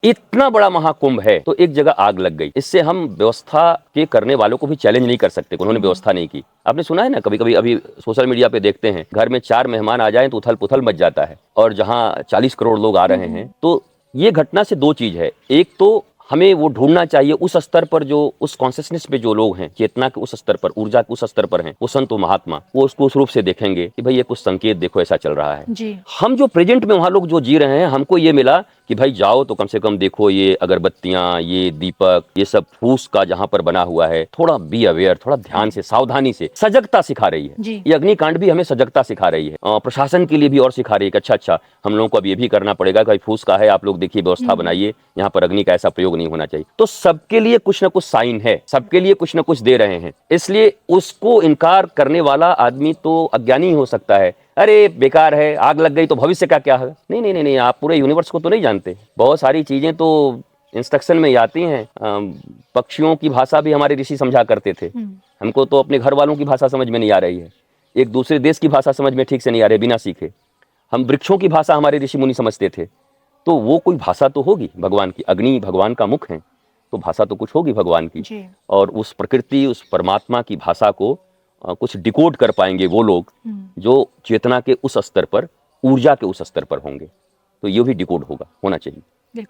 इतना बड़ा महाकुंभ है तो एक जगह आग लग गई, इससे हम व्यवस्था के करने वालों को भी चैलेंज नहीं कर सकते, उन्होंने व्यवस्था नहीं की। आपने सुना है ना, कभी कभी अभी सोशल मीडिया पे देखते हैं, घर में 4 मेहमान आ जाएं तो उथल पुथल मच जाता है, और जहां 40 करोड़ लोग आ रहे हैं। तो ये घटना से 2 चीज है, एक तो हमें वो ढूंढना चाहिए उस स्तर पर, जो उस कॉन्शियसनेस पे जो लोग हैं, चेतना के उस स्तर पर, ऊर्जा के उस स्तर पर हैं, वो संत महात्मा, वो उसको उस रूप से देखेंगे कि भाई ये कुछ संकेत देखो ऐसा चल रहा है। जी। हम जो प्रेजेंट में वहां लोग जो जी रहे हैं, हमको ये मिला कि भाई जाओ तो कम से कम देखो ये अगरबत्तियां, ये दीपक, ये सब फूस का जहां पर बना हुआ है, थोड़ा बी अवेयर, थोड़ा ध्यान से, सावधानी से, सजगता सिखा रही है। जी। ये अग्निकांड भी हमें सजगता सिखा रही है, प्रशासन के लिए भी और सिखा रही है कि अच्छा हम लोगों को अब ये भी करना पड़ेगा कि फूस का है, आप लोग देखिए व्यवस्था बनाइए, यहाँ पर अग्नि का ऐसा प्रयोग नहीं होना चाहिए। तो सबके लिए कुछ ना कुछ साइन है, सबके लिए कुछ ना कुछ दे रहे हैं, इसलिए उसको इनकार करने वाला आदमी तो अज्ञानी हो सकता है। अरे बेकार है, आग लग गई तो भविष्य का क्या है? नहीं नहीं नहीं नहीं, आप पूरे यूनिवर्स को तो नहीं जानते। बहुत सारी चीजें तो इंस्ट्रक्शन में ही आती हैं। पक्षियों की भाषा भी हमारे ऋषि समझा करते थे, हमको तो अपने घर वालों की भाषा समझ में नहीं आ रही है, एक दूसरे देश की भाषा समझ में ठीक से नहीं आ रही बिना सीखे। हम वृक्षों की भाषा हमारे ऋषि मुनि समझते थे, तो वो कोई भाषा तो होगी भगवान की, अग्नि भगवान का मुख है, तो भाषा तो कुछ होगी भगवान की। और उस प्रकृति, उस परमात्मा की भाषा को कुछ डिकोड कर पाएंगे वो लोग जो चेतना के उस स्तर पर, ऊर्जा के उस स्तर पर होंगे, तो ये भी डिकोड होना चाहिए।